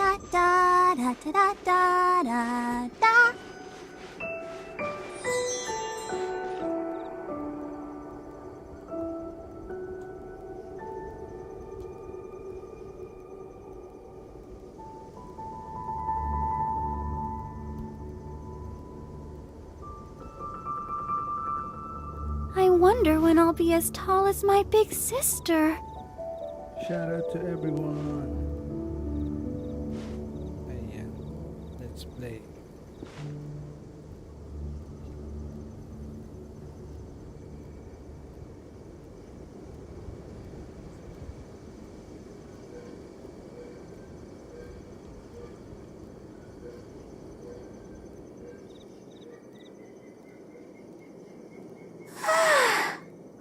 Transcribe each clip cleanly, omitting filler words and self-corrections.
da da da da da da da. I wonder when I'll be as tall as my big sister. Shout out to everyone. Ayan. Let's play.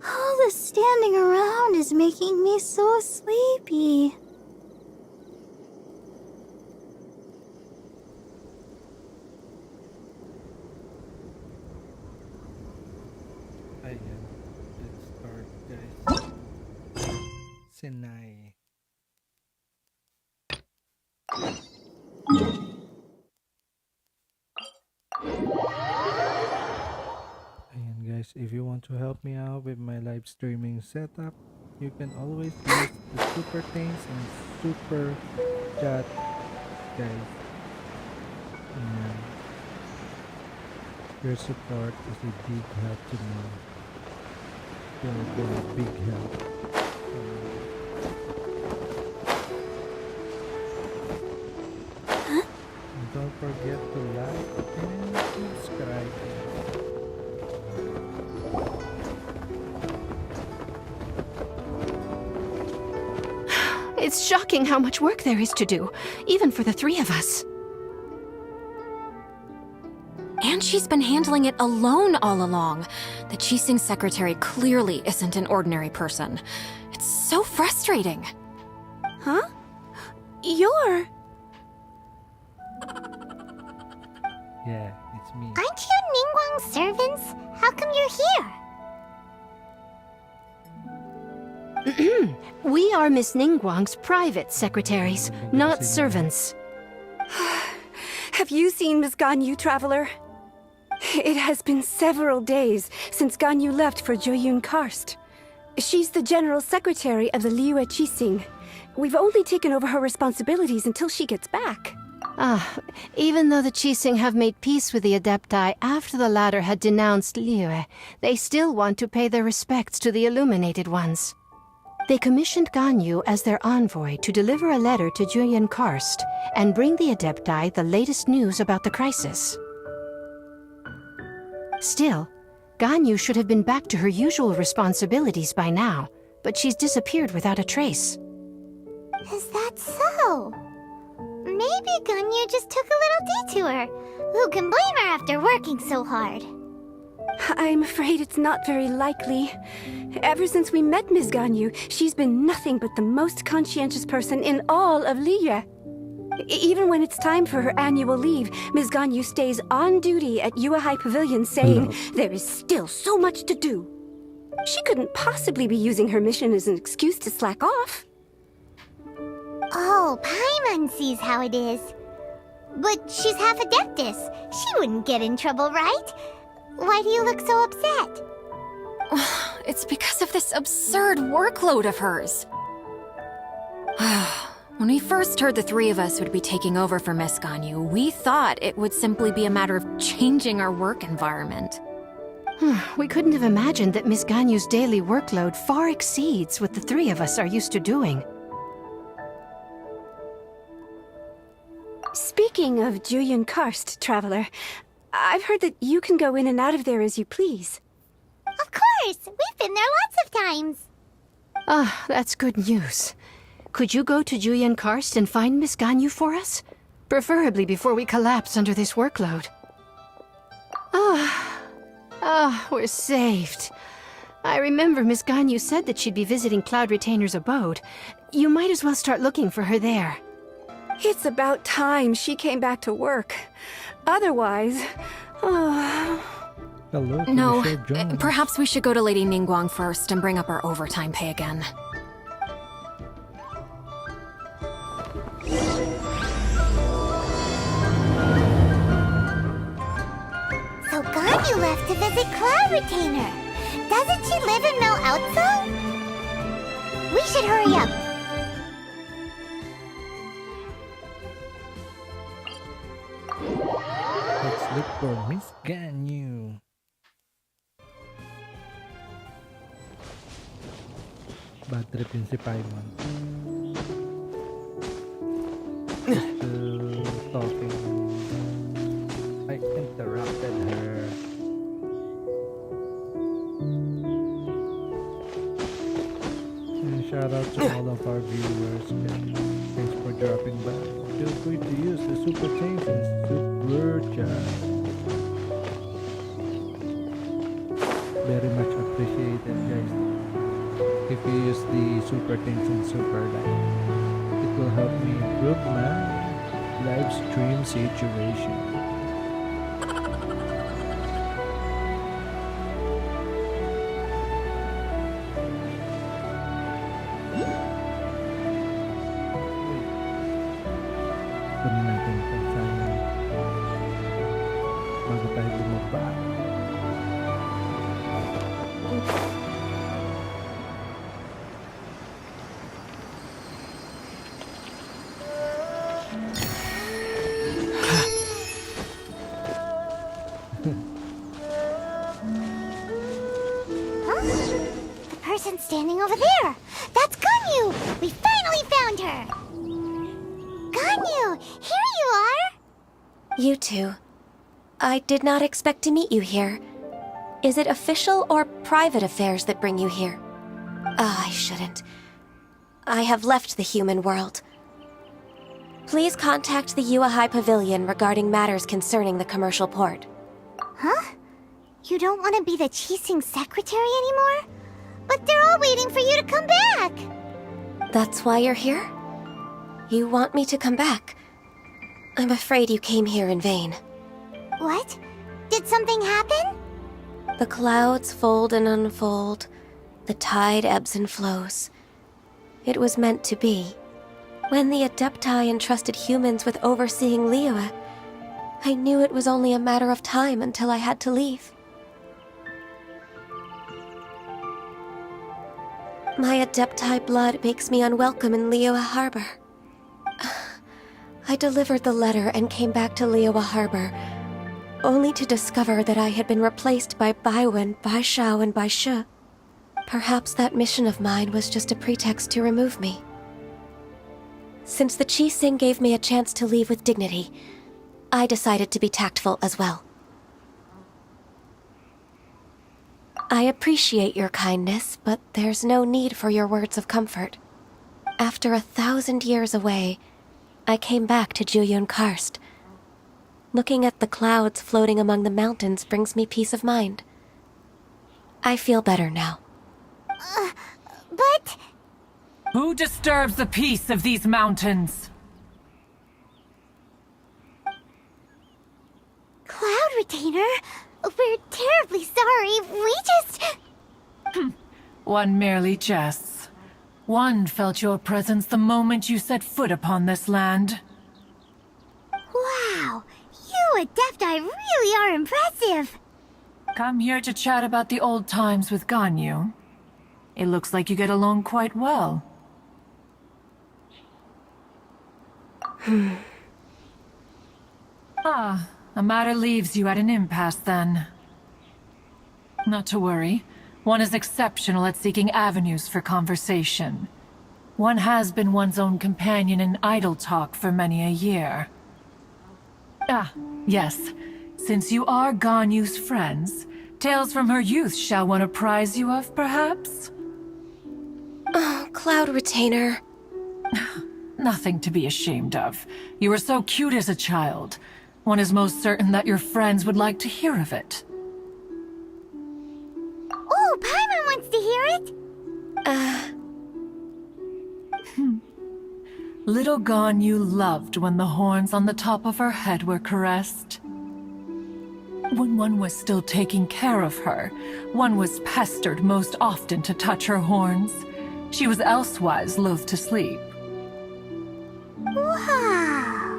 All the standing around is making me so sleepy. Ayan. Let's start, guys. Sinae. Ayan guys, if you want to help me out with my live streaming setup, you can always use the super thanks and super chat, guys. And your support is a big help to me. Very big help. And don't forget to like and subscribe. It's shocking how much work there is to do, even for the three of us. And she's been handling it alone all along. The Qixing secretary clearly isn't an ordinary person. It's so frustrating. Huh? You're... Yeah, it's me. Aren't you Ningguang's servants? How come you're here? We are Miss Ningguang's private secretaries, not servants. Have you seen Miss Ganyu, Traveler? It has been several days since Ganyu left for Joyun Karst. She's the general secretary of the Liyue Qixing. We've only taken over her responsibilities until she gets back. Even though the Qixing have made peace with the Adepti after the latter had denounced Liyue, they still want to pay their respects to the Illuminated Ones. They commissioned Ganyu as their envoy to deliver a letter to Joyun Karst and bring the Adepti the latest news about the crisis. Still, Ganyu should have been back to her usual responsibilities by now, but she's disappeared without a trace. Is that so? Maybe Ganyu just took a little detour. Who can blame her after working so hard? I'm afraid it's not very likely. Ever since we met Ms. Ganyu, she's been nothing but the most conscientious person in all of Liyue. Even when it's time for her annual leave, Ms. Ganyu stays on duty at Yuehai Pavilion saying there is still so much to do. She couldn't possibly be using her mission as an excuse to slack off. Oh, Paimon sees how it is. But she's half Adeptus. She wouldn't get in trouble, right? Why do you look so upset? It's because of this absurd workload of hers. When we first heard the three of us would be taking over for Miss Ganyu, we thought it would simply be a matter of changing our work environment. We couldn't have imagined that Miss Ganyu's daily workload far exceeds what the three of us are used to doing. Speaking of Joyun Karst, Traveler, I've heard that you can go in and out of there as you please. Of course! We've been there lots of times. That's good news. Could you go to Joyun Karst and find Miss Ganyu for us? Preferably before we collapse under this workload. We're saved. I remember Miss Ganyu said that she'd be visiting Cloud Retainer's abode. You might as well start looking for her there. It's about time she came back to work. Otherwise... Hello, No, perhaps we should go to Lady Ningguang first and bring up our overtime pay again. Ganyu left to visit Cloud Retainer. Doesn't she live in Mel Outso? We should hurry up. Let's look for Miss Ganyu. Bad trip yun si Paimon. Still talking. I interrupted her. And shout out to all of our viewers. Thanks for dropping by. Feel free to use the super thanks and super chat. Very much appreciated, guys. If you use the super thanks and super like, it will help me improve my live stream situation. Kunin natin kung saan bago tayo bumaba. Huh? The person standing over there! That's Ganyu! We finally found her! Ganyu! Here you are! You two. I did not expect to meet you here. Is it official or private affairs that bring you here? I shouldn't. I have left the human world. Please contact the Yuahai Pavilion regarding matters concerning the commercial port. Huh? You don't want to be the Chising secretary anymore? But they're all waiting for you to come back! That's why you're here? You want me to come back? I'm afraid you came here in vain. What? Did something happen? The clouds fold and unfold. The tide ebbs and flows. It was meant to be. When the Adepti entrusted humans with overseeing Liyue, I knew it was only a matter of time until I had to leave. My Adepti blood makes me unwelcome in Liyue Harbor. I delivered the letter and came back to Liyue Harbor, only to discover that I had been replaced by Baiwen, Baishao, and Baishu. Perhaps that mission of mine was just a pretext to remove me. Since the Chising gave me a chance to leave with dignity, I decided to be tactful as well. I appreciate your kindness, but there's no need for your words of comfort. After 1,000 years away, I came back to Juyun Karst. Looking at the clouds floating among the mountains brings me peace of mind. I feel better now. But... Who disturbs the peace of these mountains? Cloud Retainer? We're terribly sorry. We just... One merely jests. One felt your presence the moment you set foot upon this land. Wow! You Adepti really are impressive! Come here to chat about the old times with Ganyu. It looks like you get along quite well. A matter leaves you at an impasse then. Not to worry. One is exceptional at seeking avenues for conversation. One has been one's own companion in idle talk for many a year. Yes. Since you are Ganyu's friends, tales from her youth shall one apprise you of, perhaps? Oh, Cloud Retainer. Nothing to be ashamed of. You were so cute as a child. One is most certain that your friends would like to hear of it. Oh, Paimon wants to hear it! Little Ganyu loved when the horns on the top of her head were caressed. When one was still taking care of her, one was pestered most often to touch her horns. She was elsewise loath to sleep. Wow!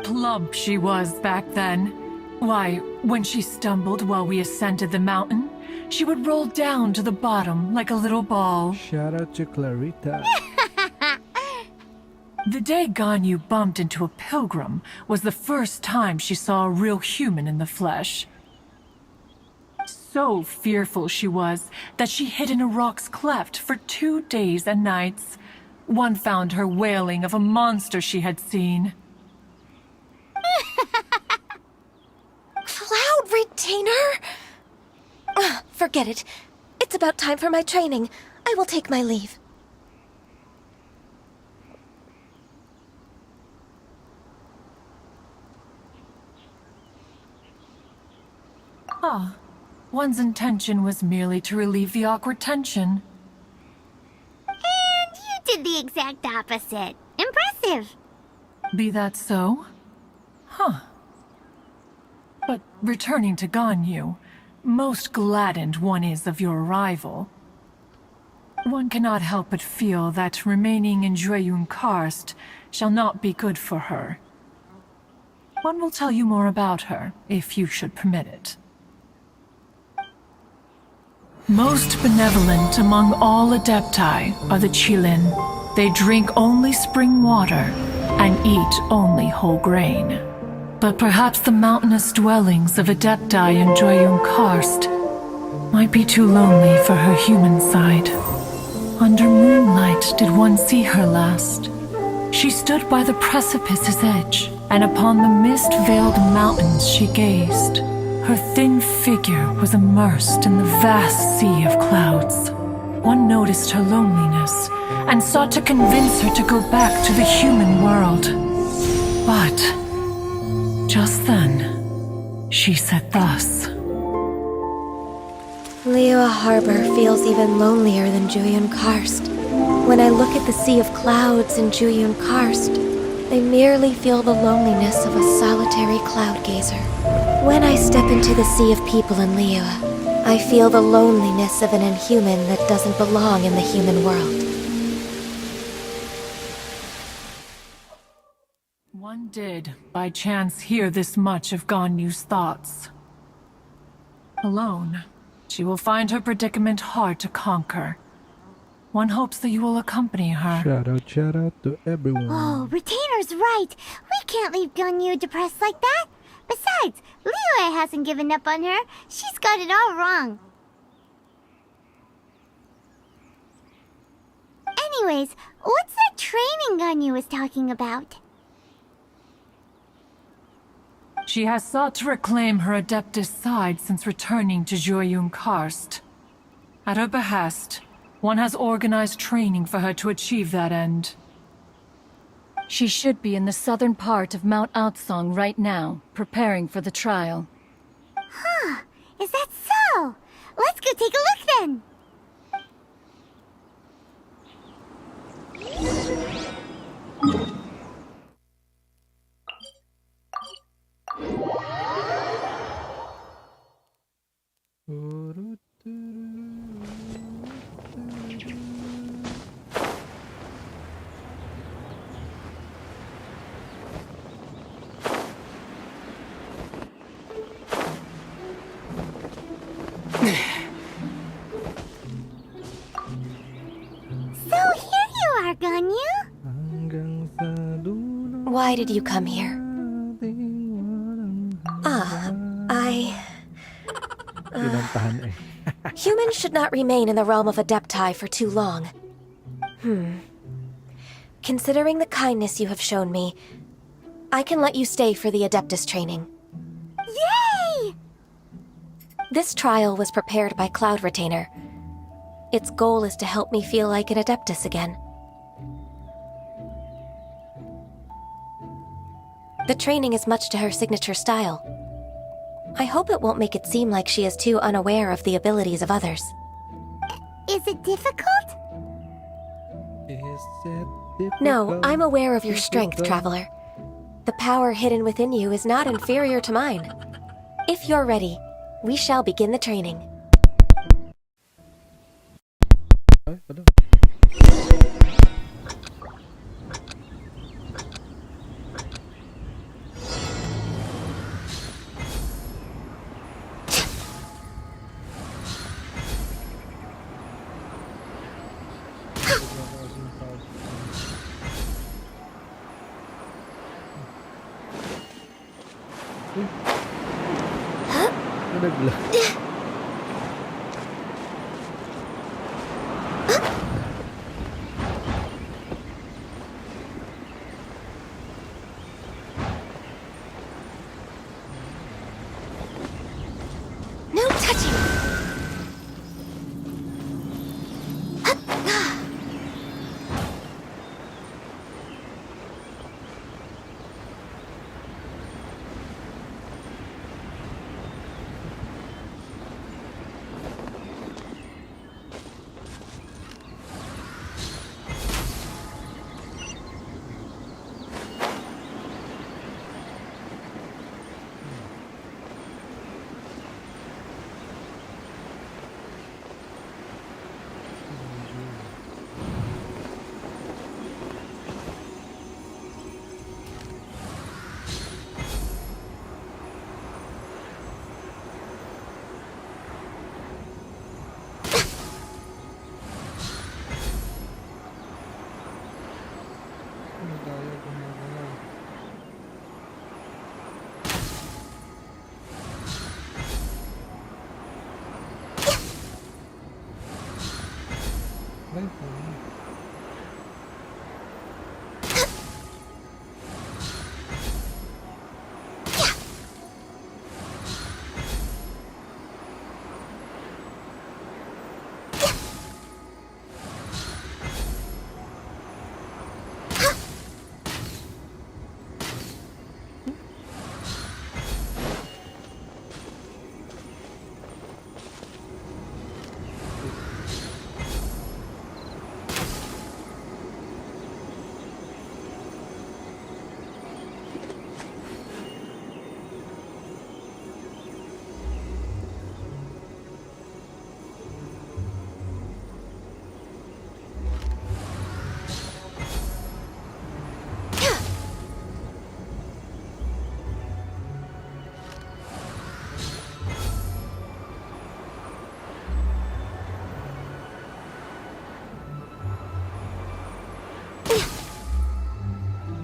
Plump she was back then. Why, when she stumbled while we ascended the mountain, she would roll down to the bottom like a little ball. Shout out to Clarita. The day Ganyu bumped into a pilgrim was the first time she saw a real human in the flesh. So fearful she was that she hid in a rock's cleft for 2 days and nights. One found her wailing of a monster she had seen. Cloud Retainer? Forget it. It's about time for my training. I will take my leave. Ah, one's intention was merely to relieve the awkward tension. And you did the exact opposite. Impressive. Be that so? Huh. But returning to Ganyu, most gladdened one is of your arrival. One cannot help but feel that remaining in Jueyun Karst shall not be good for her. One will tell you more about her, if you should permit it. Most benevolent among all Adepti are the Qilin. They drink only spring water and eat only whole grain. But perhaps the mountainous dwellings of Adepti in Jueyun Karst might be too lonely for her human side. Under moonlight did one see her last. She stood by the precipice's edge, and upon the mist-veiled mountains she gazed. Her thin figure was immersed in the vast sea of clouds. One noticed her loneliness and sought to convince her to go back to the human world. But just then, she said thus. Liyue Harbor feels even lonelier than Jueyun Karst. When I look at the sea of clouds in Jueyun Karst, I merely feel the loneliness of a solitary cloud gazer. When I step into the sea of people in Liyue, I feel the loneliness of an inhuman that doesn't belong in the human world. One did, by chance, hear this much of Ganyu's thoughts. Alone, she will find her predicament hard to conquer. One hopes that you will accompany her. Shout out to everyone. Oh, Retainer's right. We can't leave Ganyu depressed like that. Besides, Liyue hasn't given up on her. She's got it all wrong. Anyways, what's that training Ganyu was talking about? She has sought to reclaim her Adeptus side since returning to Jueyun Karst. At her behest, one has organized training for her to achieve that end. She should be in the southern part of Mount Aotsong right now, preparing for the trial. Huh, is that so? Let's go take a look then. So here you are, Ganyu. Why did you come here? Pinuntahan eh. Humans should not remain in the realm of Adepti for too long. Considering the kindness you have shown me, I can let you stay for the Adeptus training. Yay! This trial was prepared by Cloud Retainer. Its goal is to help me feel like an Adeptus again. The training is much to her signature style. I hope it won't make it seem like she is too unaware of the abilities of others. Is it difficult? Is it No, difficult? I'm aware of your strength, Traveler. The power hidden within you is not inferior to mine. If you're ready, we shall begin the training. Ay, ano? Uy. Nalaglag. No touching! Ano tayo gumagalaw? Ay, ano?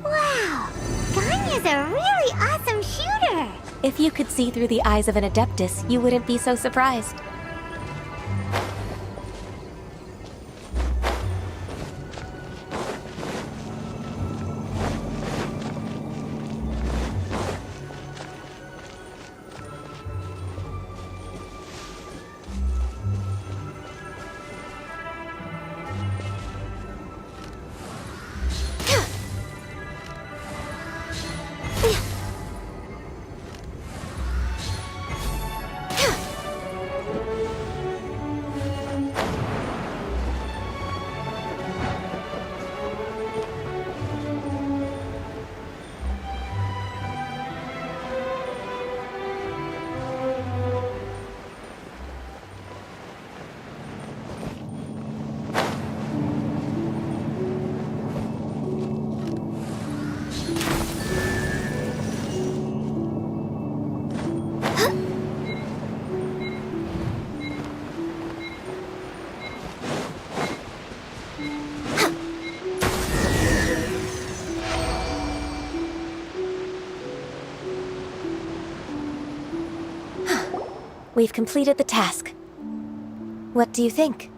Wow! Ganya's a really awesome shooter! If you could see through the eyes of an Adeptus, you wouldn't be so surprised. We've completed the task. What do you think?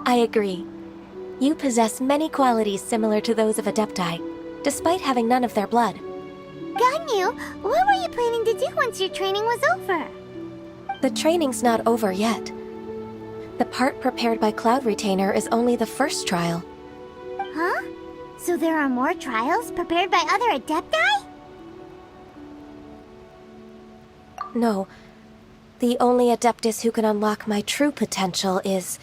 I agree. You possess many qualities similar to those of Adepti, despite having none of their blood. Ganyu, what were you planning to do once your training was over? The training's not over yet. The part prepared by Cloud Retainer is only the first trial. Huh? So there are more trials prepared by other Adepti? No. The only Adeptus who can unlock my true potential is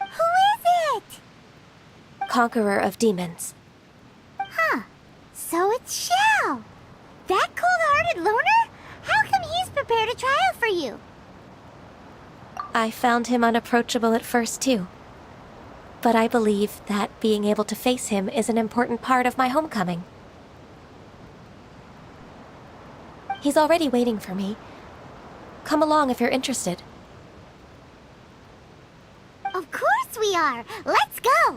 Who is it? Conqueror of Demons. Huh. So it's Shao. That cold-hearted loner? How come he's prepared a trial for you? I found him unapproachable at first, too. But I believe that being able to face him is an important part of my homecoming. He's already waiting for me. Come along if you're interested. Of course we are! Let's go!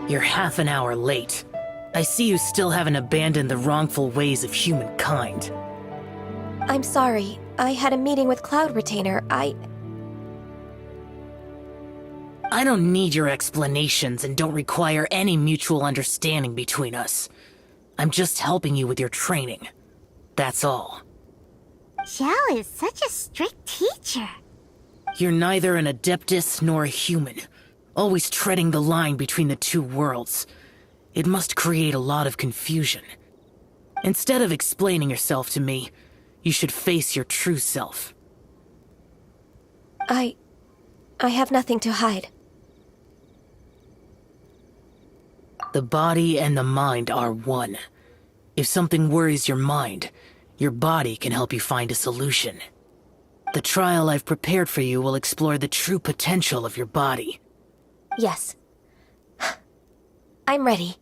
You're half an hour late. I see you still haven't abandoned the wrongful ways of humankind. I'm sorry. I had a meeting with Cloud Retainer. I don't need your explanations and don't require any mutual understanding between us. I'm just helping you with your training. That's all. Xiao is such a strict teacher. You're neither an Adeptus nor a human, always treading the line between the two worlds. It must create a lot of confusion. Instead of explaining yourself to me, you should face your true self. I have nothing to hide. The body and the mind are one. If something worries your mind, your body can help you find a solution. The trial I've prepared for you will explore the true potential of your body. Yes. I'm ready.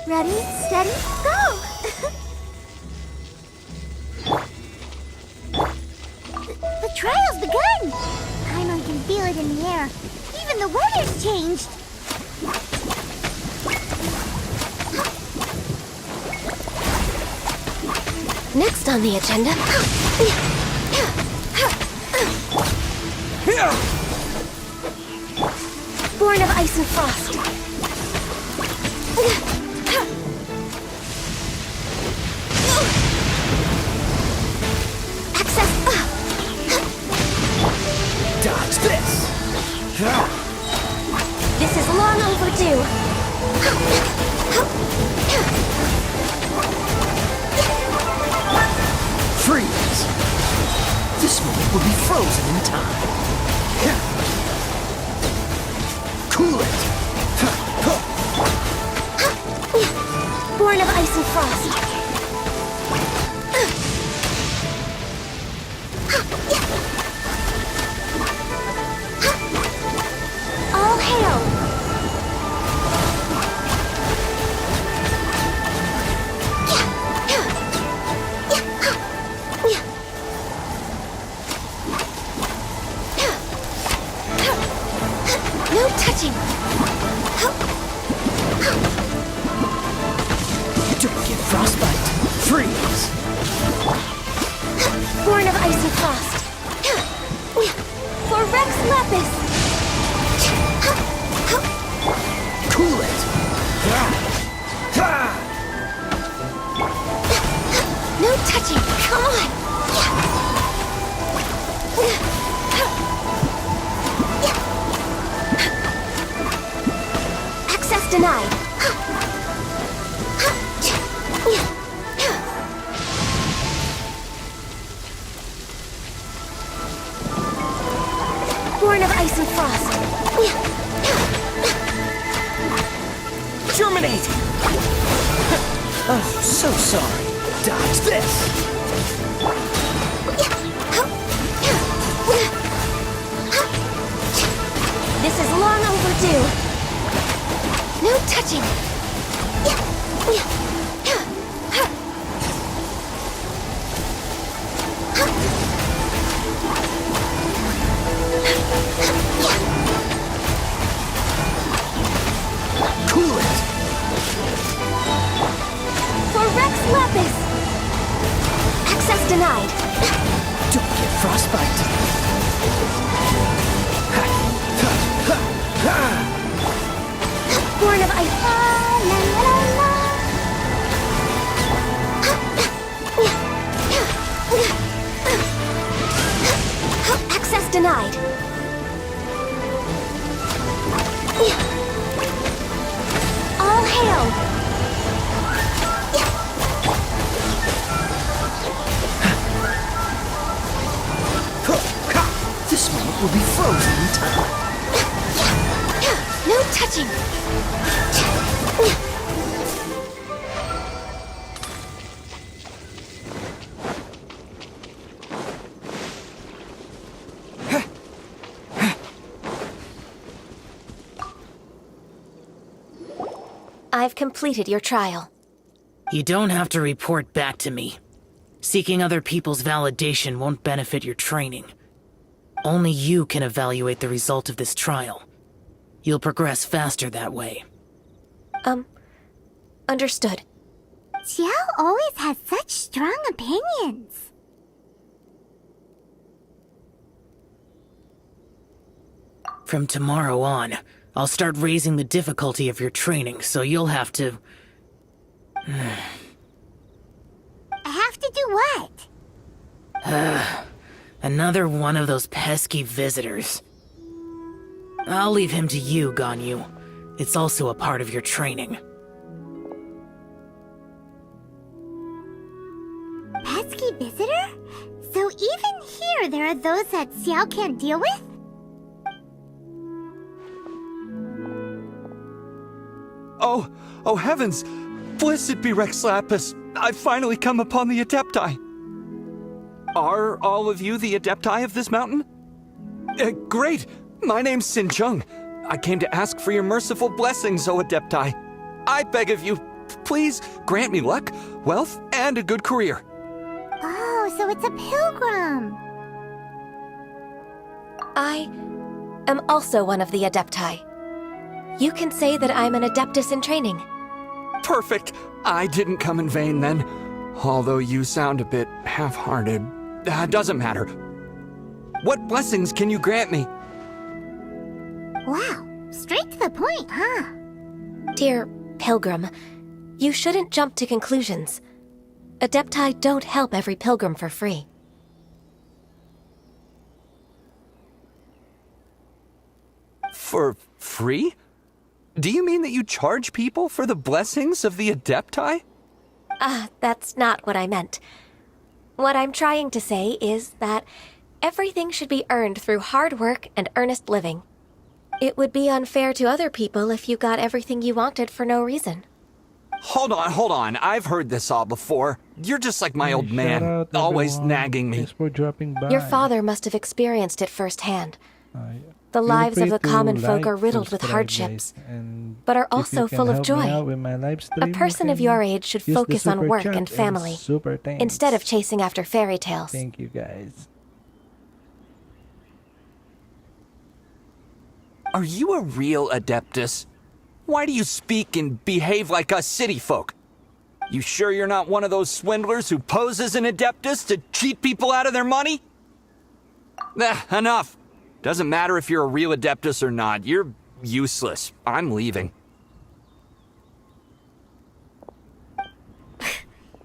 Ready, steady, go! The trial's begun! Paimon can feel it in the air. Even the weather's changed. Next on the agenda... Born of Ice and Frost. Dodge this! This is long overdue. Freeze! This moment will be frozen in time. Cool it! Born of Ice and Frost. All hail! No touching! Don't get frostbite! Freeze! Born of Ice and Frost. For Rex Lapis! denied. Born of ice and frost. Germinate! Oh, so sorry. Dodge this! This is long overdue. No touching. Cool it! For Rex Lapis. Access denied. Don't get frostbite. Born of ice. La, la, la, la. Access denied. All hail. This moment will be frozen in time. No touching. I've completed your trial. You don't have to report back to me. Seeking other people's validation won't benefit your training. Only you can evaluate the result of this trial. You'll progress faster that way. Understood. Xiao always has such strong opinions. From tomorrow on, I'll start raising the difficulty of your training, so you'll have to... I have to do what? Another one of those pesky visitors. I'll leave him to you, Ganyu. It's also a part of your training. Pesky visitor? So even here there are those that Xiao can't deal with? Oh heavens! Blessed be Rex Lapis! I've finally come upon the Adepti! Are all of you the Adepti of this mountain? Great! My name's Sinjung. I came to ask for your merciful blessings, O Adepti. I beg of you, please grant me luck, wealth, and a good career. Oh, so it's a pilgrim. I am also one of the Adepti. You can say that I'm an Adeptus in training. Perfect! I didn't come in vain then. Although you sound a bit half-hearted. Doesn't matter. What blessings can you grant me? Wow, straight to the point, huh? Dear Pilgrim, you shouldn't jump to conclusions. Adepti don't help every pilgrim for free. For free? Do you mean that you charge people for the blessings of the Adepti? That's not what I meant. What I'm trying to say is that everything should be earned through hard work and earnest living. It would be unfair to other people if you got everything you wanted for no reason. Hold on. I've heard this all before. You're just like my old Shout man, out, always everyone. nagging me. Thanks for dropping by. Your father must have experienced it firsthand. The Feel lives of free the to common folk like, are riddled with subscribe, hardships, guys, and but are if also you can full of help me joy. out with my live A stream, person you of can your age should use the focus on super work chat and family, super thanks. instead of chasing after fairy tales. Thank you, guys. Are you a real Adeptus? Why do you speak and behave like us city folk? You sure you're not one of those swindlers who pose as an Adeptus to cheat people out of their money? Enough. Doesn't matter if you're a real Adeptus or not. You're useless. I'm leaving.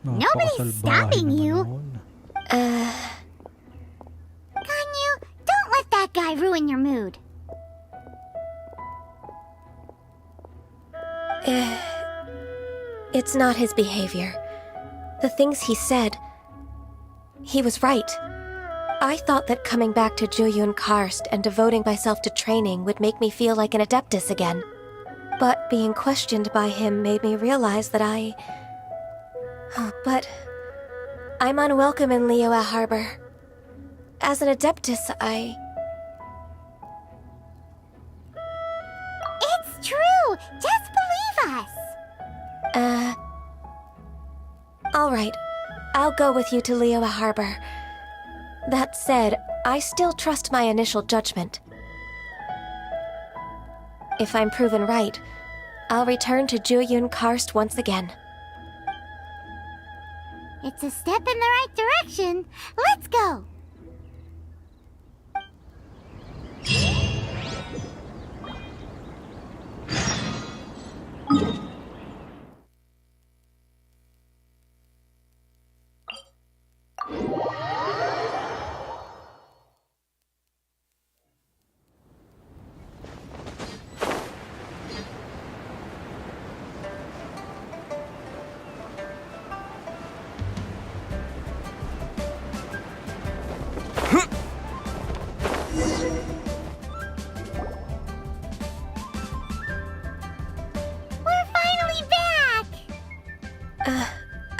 Nobody's stopping you. Ganyu, don't let that guy ruin your mood. It's not his behavior. The things he said... He was right. I thought that coming back to Jueyun Karst and devoting myself to training would make me feel like an Adeptus again. But being questioned by him made me realize that But... I'm unwelcome in Liyue Harbor. As an Adeptus, It's true! Just believe us! Alright. I'll go with you to Liyue Harbor. That said, I still trust my initial judgment. If I'm proven right, I'll return to Jueyun Karst once again. It's a step in the right direction. Let's go!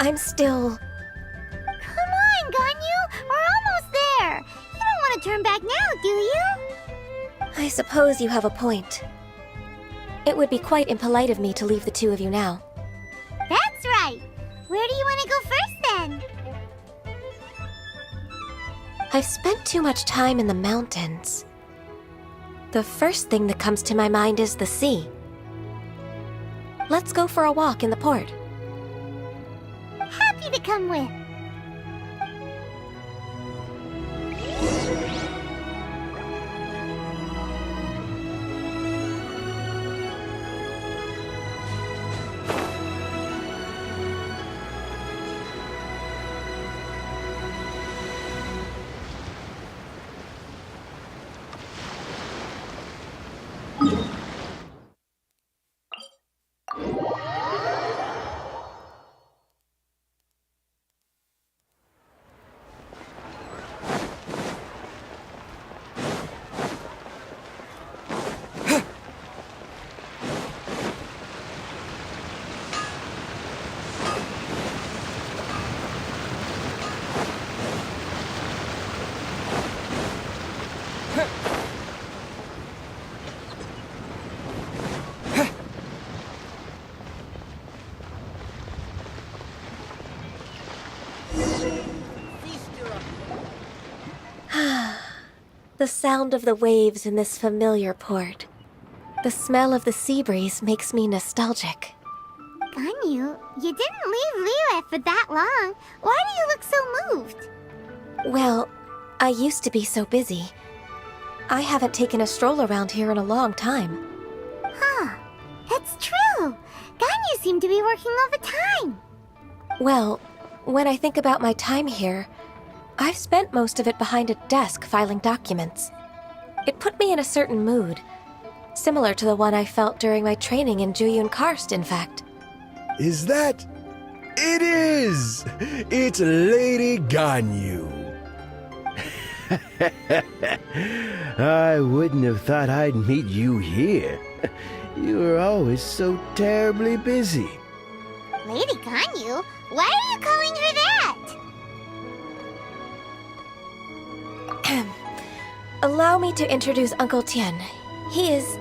I'm still... Come on, Ganyu! We're almost there! You don't want to turn back now, do you? I suppose you have a point. It would be quite impolite of me to leave the two of you now. That's right! Where do you want to go first, then? I've spent too much time in the mountains. The first thing that comes to my mind is the sea. Let's go for a walk in the port. Happy to come with. The sound of the waves in this familiar port. The smell of the sea breeze makes me nostalgic. Ganyu, you didn't leave Liyue for that long. Why do you look so moved? Well, I used to be so busy. I haven't taken a stroll around here in a long time. Huh. It's true. Ganyu seemed to be working all the time. Well, when I think about my time here, I've spent most of it behind a desk filing documents. It put me in a certain mood, similar to the one I felt during my training in Jueyun Karst, in fact. Is that... It is! It's Lady Ganyu. I wouldn't have thought I'd meet you here. You were always so terribly busy. Lady Ganyu? Why are you calling her that? Allow me to introduce Uncle Tian. He is...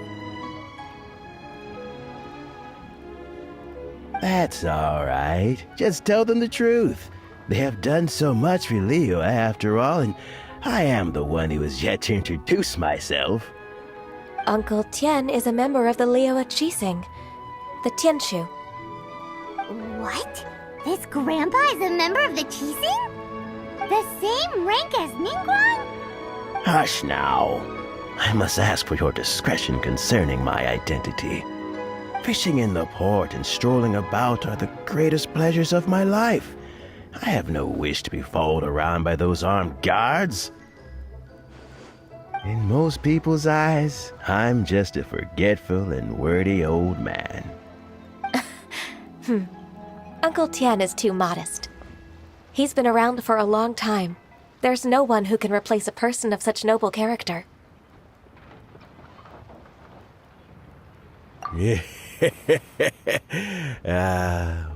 That's all right. Just tell them the truth. They have done so much for Liyue after all, and I am the one who has yet to introduce myself. Uncle Tian is a member of the Liyue Qixing, the Tianshu. What? This grandpa is a member of the Qixing? The same rank as Ningguang? Hush now. I must ask for your discretion concerning my identity. Fishing in the port and strolling about are the greatest pleasures of my life. I have no wish to be followed around by those armed guards. In most people's eyes, I'm just a forgetful and wordy old man. Uncle Tian is too modest. He's been around for a long time. There's no one who can replace a person of such noble character.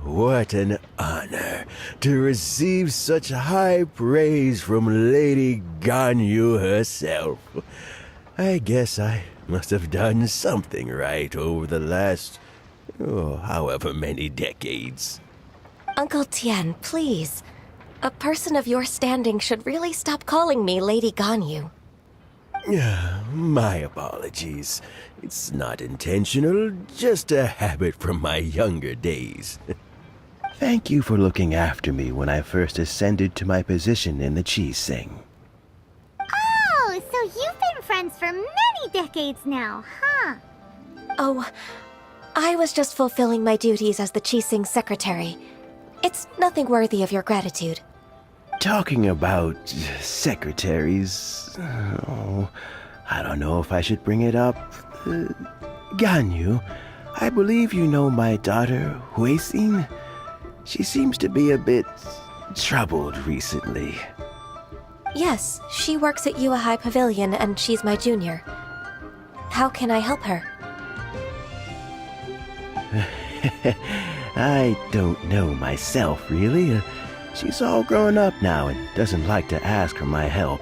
What an honor to receive such high praise from Lady Ganyu herself. I guess I must have done something right over the last, however many decades. Uncle Tian, please. A person of your standing should really stop calling me Lady Ganyu. My apologies. It's not intentional, just a habit from my younger days. Thank you for looking after me when I first ascended to my position in the Chi Sing. Oh, so you've been friends for many decades now, huh? Oh, I was just fulfilling my duties as the Chi Sing secretary. It's nothing worthy of your gratitude. Talking about secretaries, I don't know if I should bring it up. Ganyu, I believe you know my daughter, Huixin. She seems to be a bit troubled recently. Yes, she works at Yua High Pavilion and she's my junior. How can I help her? I don't know myself, really. She's all grown up now and doesn't like to ask for my help.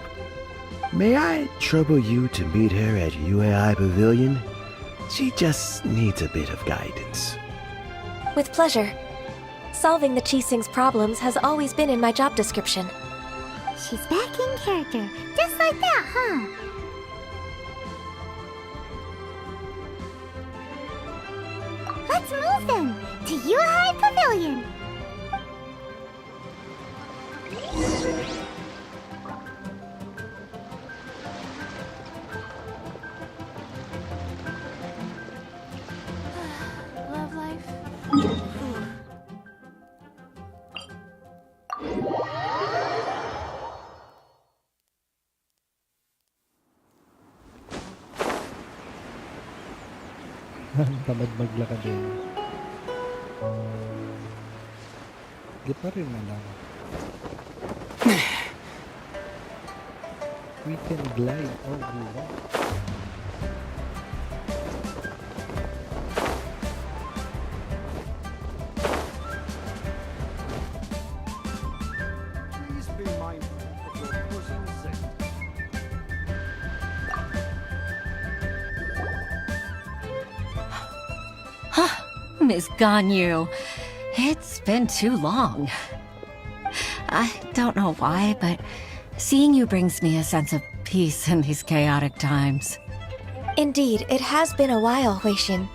May I trouble you to meet her at UAI Pavilion? She just needs a bit of guidance. With pleasure. Solving the Chi Sing's problems has always been in my job description. She's back in character, just like that, huh? Let's move then, to Yuhai Pavilion. Love life. Tamad maglakad din. Di pa rin na lang. We can glide. Oh, wow. Please be mindful of your personal safety. Miss Ganyu, it's been too long. I don't know why, but seeing you brings me a sense of peace in these chaotic times. Indeed, it has been a while, Huixin.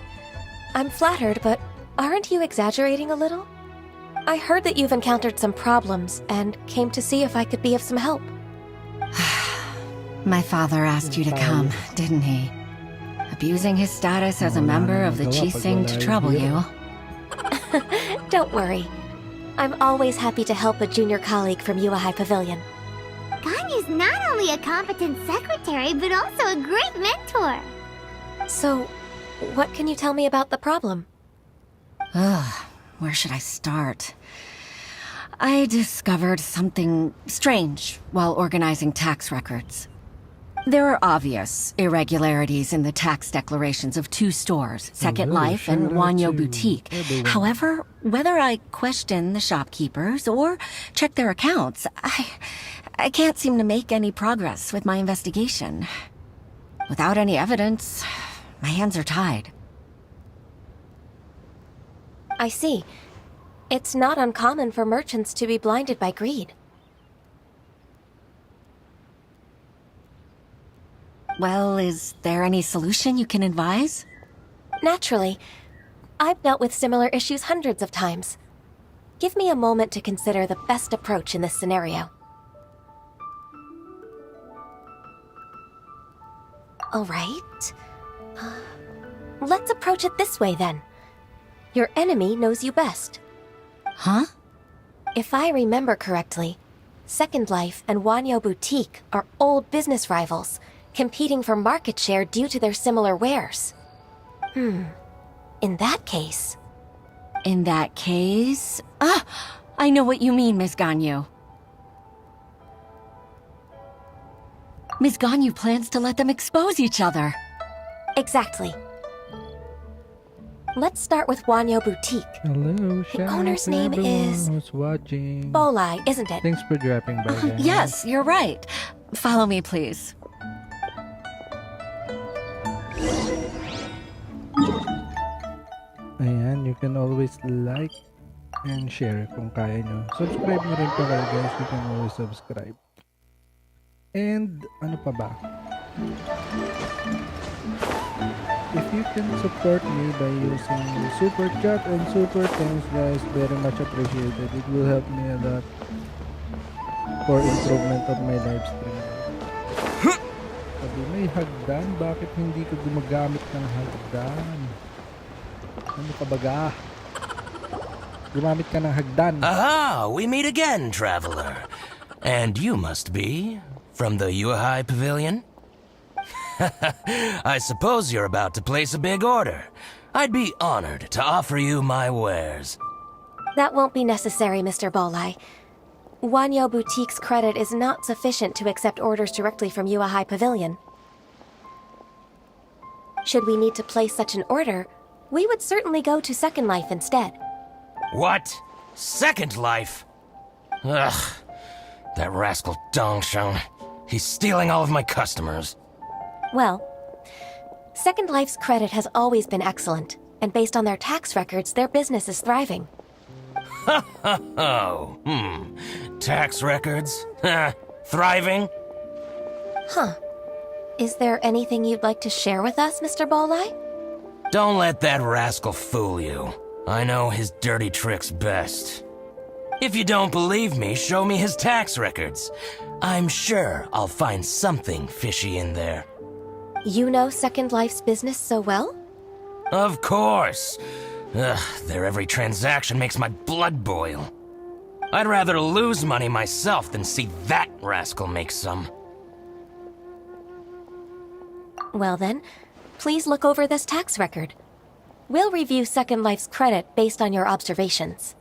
I'm flattered, but aren't you exaggerating a little? I heard that you've encountered some problems and came to see if I could be of some help. My father asked you to come, didn't he? Abusing his status as a member of the Chi Sing to trouble you. Don't worry. I'm always happy to help a junior colleague from Yua High Pavilion. Ganyu's not only a competent secretary, but also a great mentor. So, what can you tell me about the problem? Ugh, where should I start? I discovered something strange while organizing tax records. There are obvious irregularities in the tax declarations of two stores, Second Life and Wanyo Boutique. However, whether I question the shopkeepers or check their accounts, I can't seem to make any progress with my investigation. Without any evidence, my hands are tied. I see. It's not uncommon for merchants to be blinded by greed. Well, is there any solution you can advise? Naturally. I've dealt with similar issues hundreds of times. Give me a moment to consider the best approach in this scenario. All right. Let's approach it this way then. Your enemy knows you best. Huh? If I remember correctly, Second Life and Wanyo Boutique are old business rivals, competing for market share due to their similar wares. In that case... In that case... I know what you mean, Miss Ganyu. Miss Ganyu plans to let them expose each other. Exactly. Let's start with Wanyo Boutique. Hello, shout out owner's to name everyone is- who's watching. Bolai, isn't it? Thanks for dropping by, guys. Yes, you're right. Follow me, please. Ayan, you can always like and share kung kaya nyo. Subscribe nyo rin pala, guys. You can always subscribe. And, ano pa ba? If you can support me by using super chat and super thanks, guys, very much appreciated. It will help me a lot for improvement of my live stream. Sabi, may hagdan? Bakit hindi ka gumagamit ng hagdan? Ano ka baga? Gumamit ka ng hagdan. Aha! We meet again, traveler. And you must be from the Yuhai Pavilion? I suppose you're about to place a big order. I'd be honored to offer you my wares. That won't be necessary, Mr. Bolai. Wanyo Boutique's credit is not sufficient to accept orders directly from Yuahai Pavilion. Should we need to place such an order, we would certainly go to Second Life instead. What? Second Life? Ugh. That rascal Dongsheng. He's stealing all of my customers. Well, Second Life's credit has always been excellent, and based on their tax records, their business is thriving. Oh, Tax records? Thriving? Huh. Is there anything you'd like to share with us, Mr. Bolai? Don't let that rascal fool you. I know his dirty tricks best. If you don't believe me, show me his tax records. I'm sure I'll find something fishy in there. You know Second Life's business so well? Of course. Ugh, their every transaction makes my blood boil. I'd rather lose money myself than see that rascal make some. Well then, please look over this tax record. We'll review Second Life's credit based on your observations.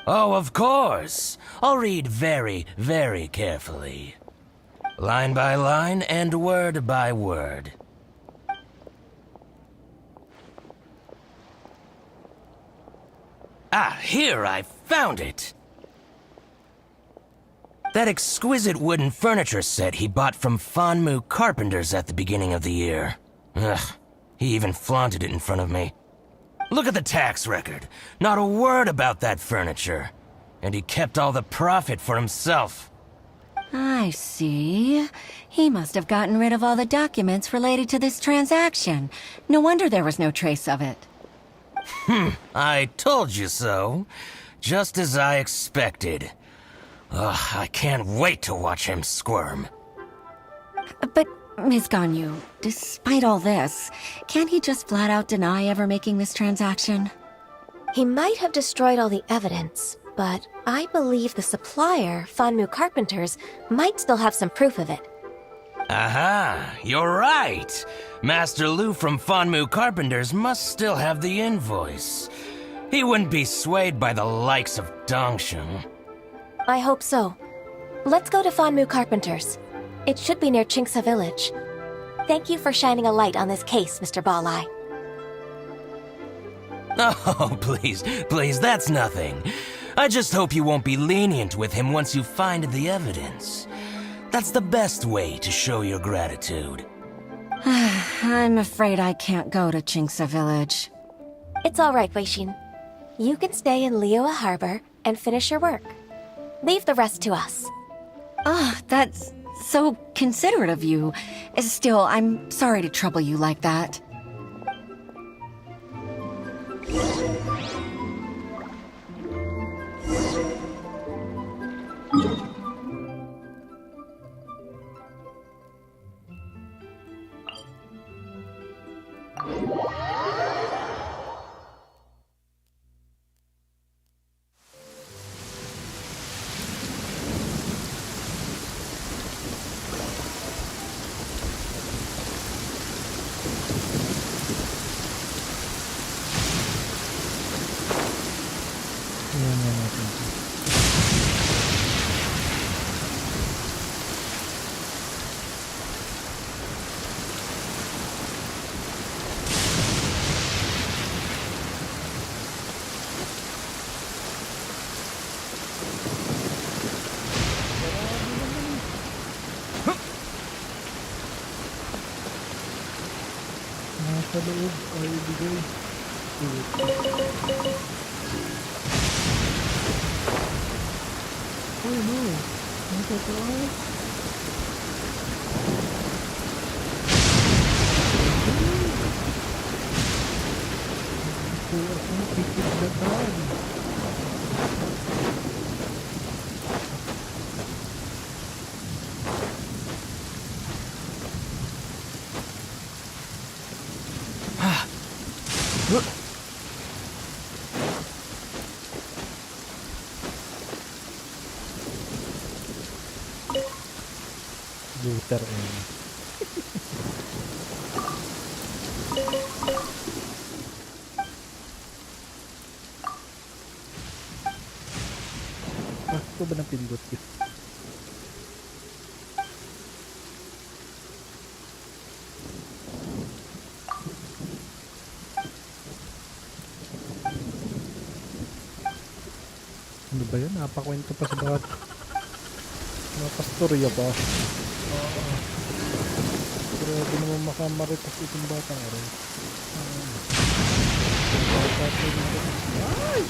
Oh, of course. I'll read very, very carefully. Line by line and word by word. Ah, here, I found it! That exquisite wooden furniture set he bought from Fanmu Carpenters at the beginning of the year. Ugh, he even flaunted it in front of me. Look at the tax record. Not a word about that furniture. And he kept all the profit for himself. I see. He must have gotten rid of all the documents related to this transaction. No wonder there was no trace of it. I told you so. Just as I expected. Ugh, I can't wait to watch him squirm. But, Ms. Ganyu, despite all this, can't he just flat out deny ever making this transaction? He might have destroyed all the evidence, but I believe the supplier, Fanmu Carpenters, might still have some proof of it. Aha, you're right. Master Lu from Fanmu Carpenters must still have the invoice. He wouldn't be swayed by the likes of Dongsheng. I hope so. Let's go to Fanmu Carpenters. It should be near Chingsa Village. Thank you for shining a light on this case, Mr. Balai. Oh, please, that's nothing. I just hope you won't be lenient with him once you find the evidence. That's the best way to show your gratitude. I'm afraid I can't go to Chingsa Village. It's all right, Weishin. You can stay in Liyue Harbor and finish your work. Leave the rest to us. That's so considerate of you. Still, I'm sorry to trouble you like that. Ayan na natin. Nasa loob ay ibigay. Oh no! Nasa taas! Ito ang pipigdatan. Luther and ito ba ng pindot yun? Ano ba yun? Napakwento pa sa bawat mga pastorya pa. Grabe naman makamaritas itong batang aray. Ay!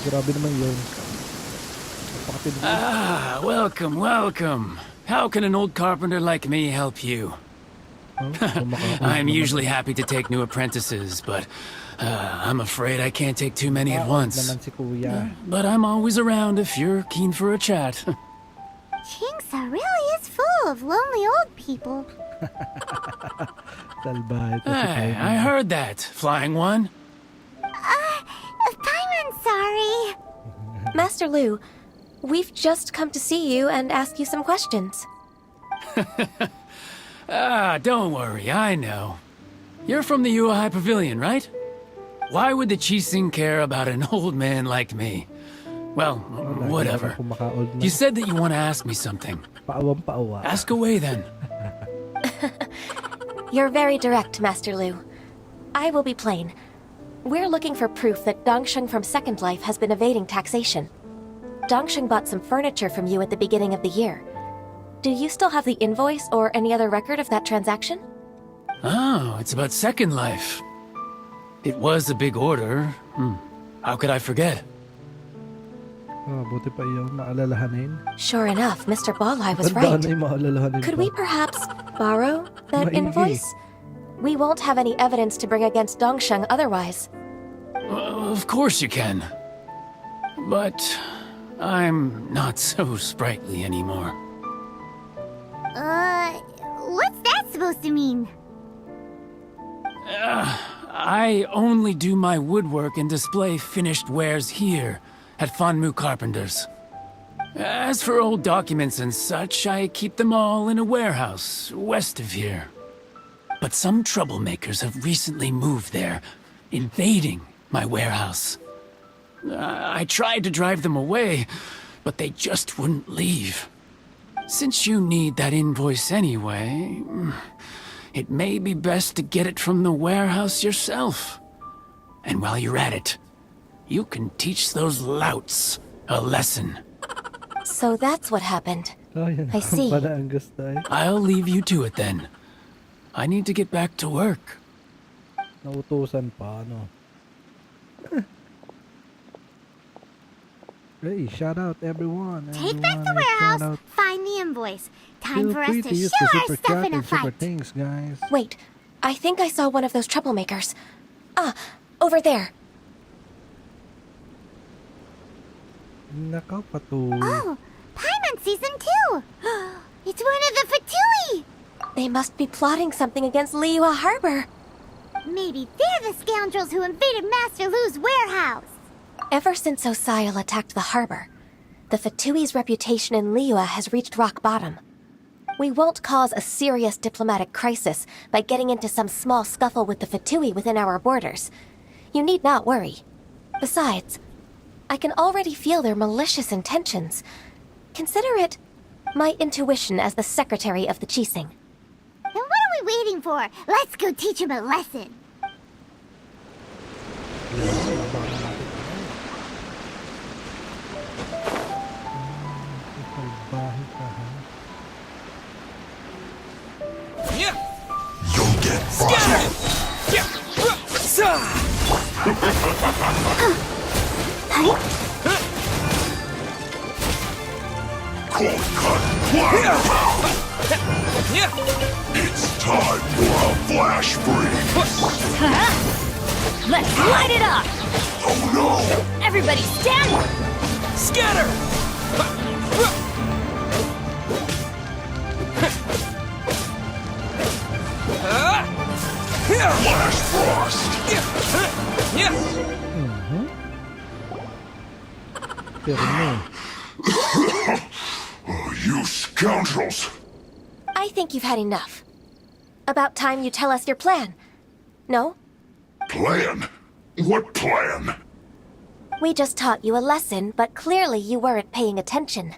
Grabe naman yun. Ah, welcome, welcome. How can an old carpenter like me help you? I'm usually happy to take new apprentices, but I'm afraid I can't take too many at once. But I'm always around if you're keen for a chat. Kingsa really is full of lonely old people. Hey, I heard that, Flying One. Paimon's sorry. Master Lu, we've just come to see you and ask you some questions. Don't worry, I know. You're from the Yuehai Pavilion, right? Why would the Qixing care about an old man like me? Well, whatever. You said that you want to ask me something. Ask away then. You're very direct, Master Lu. I will be plain. We're looking for proof that Dongsheng from Second Life has been evading taxation. Dongsheng bought some furniture from you at the beginning of the year. Do you still have the invoice or any other record of that transaction? Oh, it's about Second Life. It was a big order. How could I forget? Buti pa yung maalalahanin. Sure enough, Mr. Balai was right. Could we perhaps borrow that invoice? We won't have any evidence to bring against Dongsheng otherwise. Of course you can. But I'm not so sprightly anymore. What's that supposed to mean? I only do my woodwork and display finished wares here at Fanmu Carpenters. As for old documents and such, I keep them all in a warehouse west of here. But some troublemakers have recently moved there, invading my warehouse. I tried to drive them away, but they just wouldn't leave. Since you need that invoice anyway, it may be best to get it from the warehouse yourself. And while you're at it, you can teach those louts a lesson. So that's what happened. I see. I'll leave you to it then. I need to get back to work. Nautusan pa, no? Hey, shout out everyone. Take back the warehouse, find the invoice. Time for us to show our stuff in a fight. Thanks, guys. Wait, I think I saw one of those troublemakers. Ah, over there. Oh, Paimon sees them too. It's one of the Fatui. They must be plotting something against Liyue Harbor. Maybe they're the scoundrels who invaded Master Lu's warehouse. Ever since Osial attacked the harbor, the Fatui's reputation in Liyue has reached rock bottom. We won't cause a serious diplomatic crisis by getting into some small scuffle with the Fatui within our borders. You need not worry. Besides, I can already feel their malicious intentions. Consider it my intuition as the secretary of the Qixing. Then what are we waiting for? Let's go teach him a lesson. You'll get frosted. Cold cut blast. It's time for a flash freeze. Let's light it up! Oh no! Everybody stand! Scatter! Flash frost. You scoundrels! I think you've had enough. About time you tell us your plan. No? Plan? What plan? We just taught you a lesson, but clearly you weren't paying attention.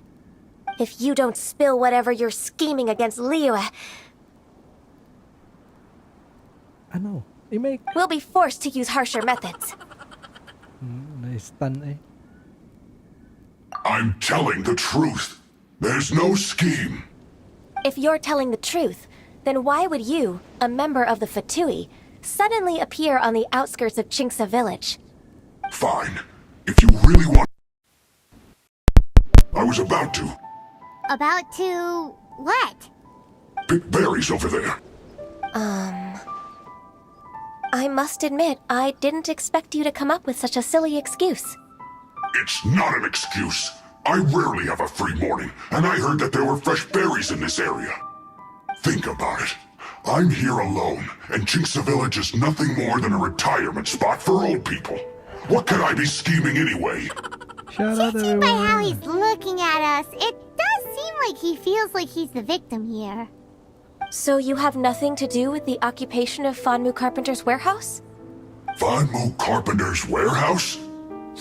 If you don't spill whatever you're scheming against Liyue, Ano? I-make. we'll be forced to use harsher methods. Na-stun eh. I'm telling the truth. There's no scheme. If you're telling the truth, then why would you, a member of the Fatui, suddenly appear on the outskirts of Qingce village? Fine. If you really want... I was about to. About to... what? Pick berries over there. I must admit, I didn't expect you to come up with such a silly excuse. It's not an excuse. I rarely have a free morning, and I heard that there were fresh berries in this area. Think about it. I'm here alone, and Qingce Village is nothing more than a retirement spot for old people. What could I be scheming anyway? Shout out Judging by how everyone. he's looking at us, it does seem like he feels like he's the victim here. So you have nothing to do with the occupation of Fanmu Carpenter's warehouse? Fanmu Carpenter's warehouse?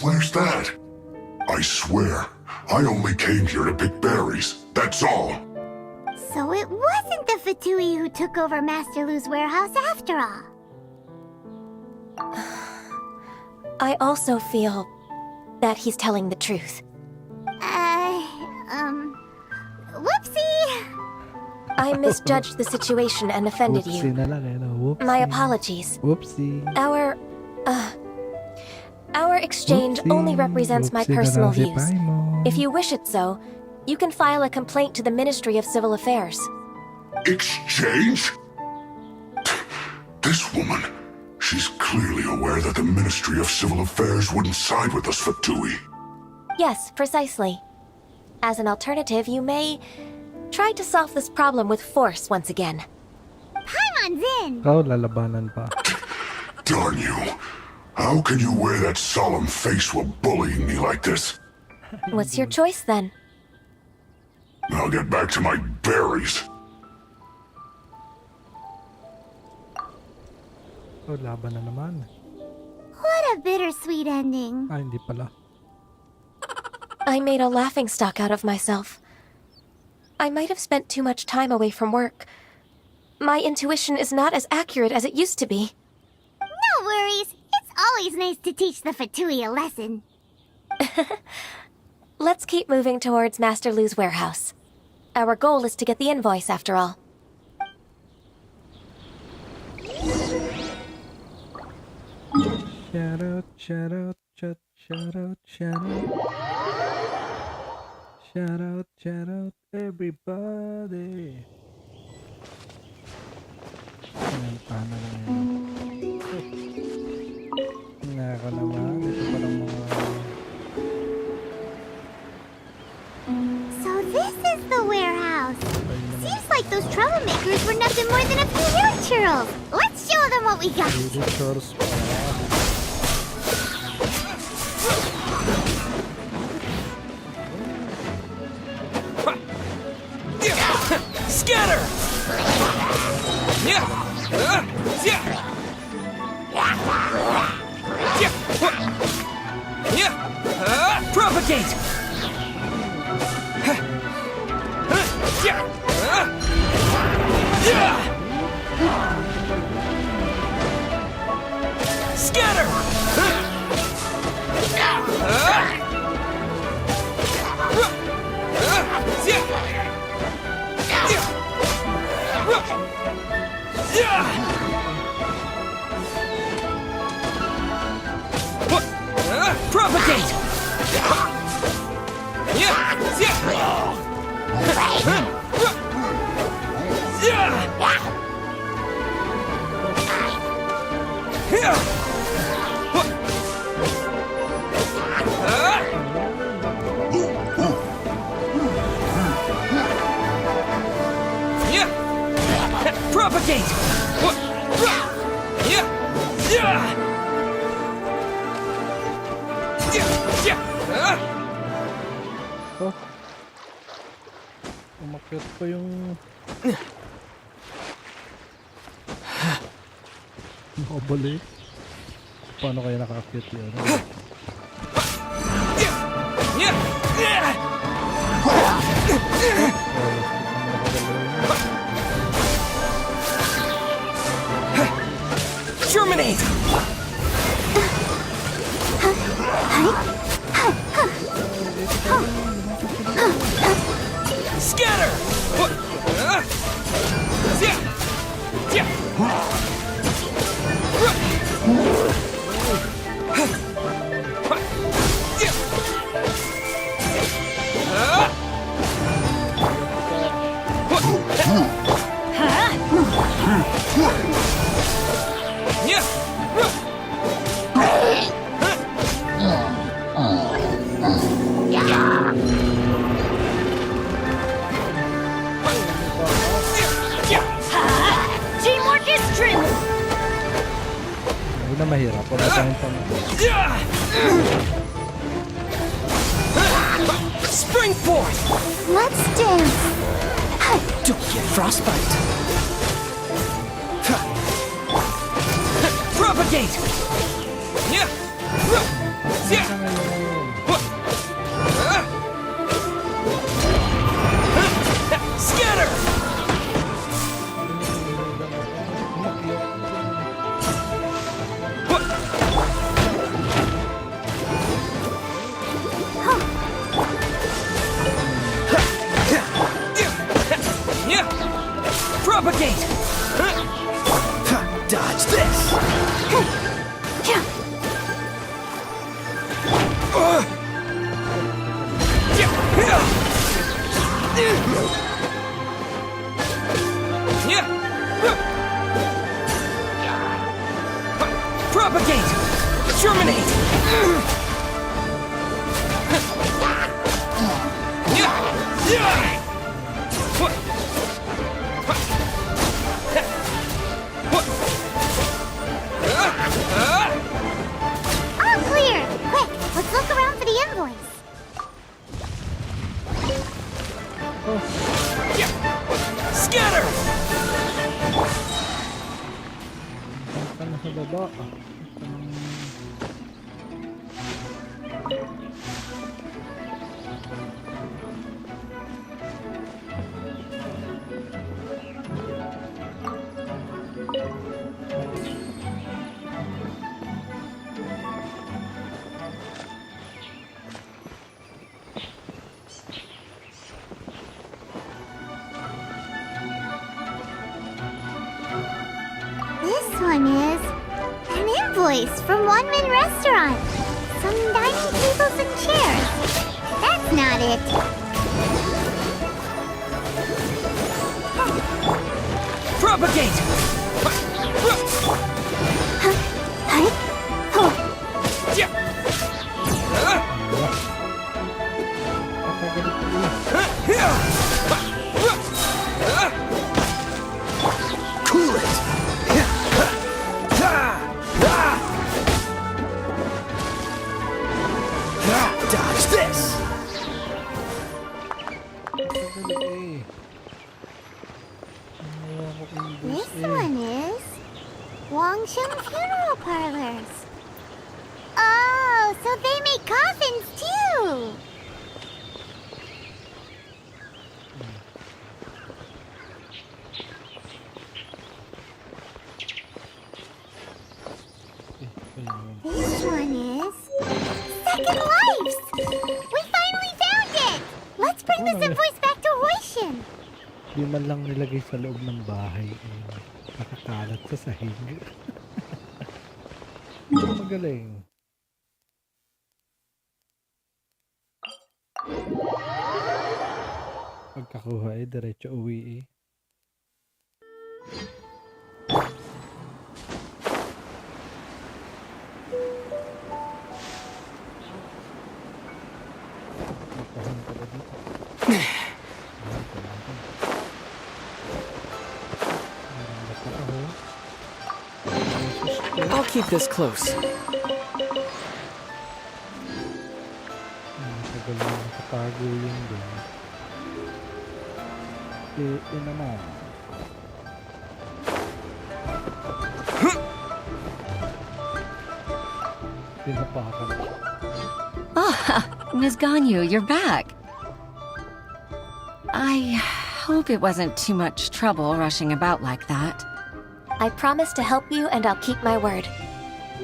Where's that? I swear, I only came here to pick berries, that's all. So it wasn't the Fatui who took over Master Lu's warehouse after all. I also feel that he's telling the truth. Whoopsie! I misjudged the situation and offended Whoopsie you. na lang eh, no? Whoopsie. My apologies. Whoopsie. Our exchange only represents my Whoopsie na personal lang si views. Paimon. If you wish it so, you can file a complaint to the Ministry of Civil Affairs. Exchange? This woman, she's clearly aware that the Ministry of Civil Affairs wouldn't side with us, Fatui. Yes, precisely. As an alternative, you may try to solve this problem with force once again. Paimon's in! Ikaw, lalabanan pa. Darn you. How can you wear that solemn face while bullying me like this? What's your choice then? I'll get back to my berries. Oh, laban na naman. What a bittersweet ending. Ah, hindi pala. I made a laughingstock out of myself. I might have spent too much time away from work. My intuition is not as accurate as it used to be. No worries. It's always nice to teach the Fatui a lesson. Let's keep moving towards Master Lu's warehouse. Our goal is to get the invoice, after all. Shout out, shout out, shout out, shout out. Shout out, everybody. Ayan, paano lang yan. Nako naman, ito pa lang mga... So this is the warehouse. Seems like those troublemakers were nothing more than a few hilly churls. Let's show them what we got. Really chores pa. Scatter! Yeah! Yeah! Yeah! Propagate! Scatter! Propagate! Propagate! Oh. Umakyat pa yung... Nakabalik. Paano kaya nakaakyat yun? Germinate! Scatter! Teamwork is true! Hindi na mahirap. Wala tayong tanong. Spring forth! Let's dance! Don't get frostbite! Propagate! Scatter! Propagate! Dodge this! Propagate! Germinate! All clear! Quick, let's look around for the invoice. Scatter! Saan sa baba? This one is an invoice from One Man Restaurant. Some dining tables and chairs. That's not it. Propagate! Cool it! Dodge this! This one is Wangsheng Funeral Parlors. Oh, so they make coffins too. This one is Second Lives. We finally found it. Let's bring this invoice back to Hoishin. Di man lang nilagay sa loob ng bahay. Nakakalat sa sahig. Magaling. Pagkakuha diretso uwi I'll keep this close. Magaling nakatago yung doon. Naman. Ah, Ms. Ganyu, you're back. I hope it wasn't too much trouble rushing about like that. I promise to help you and I'll keep my word.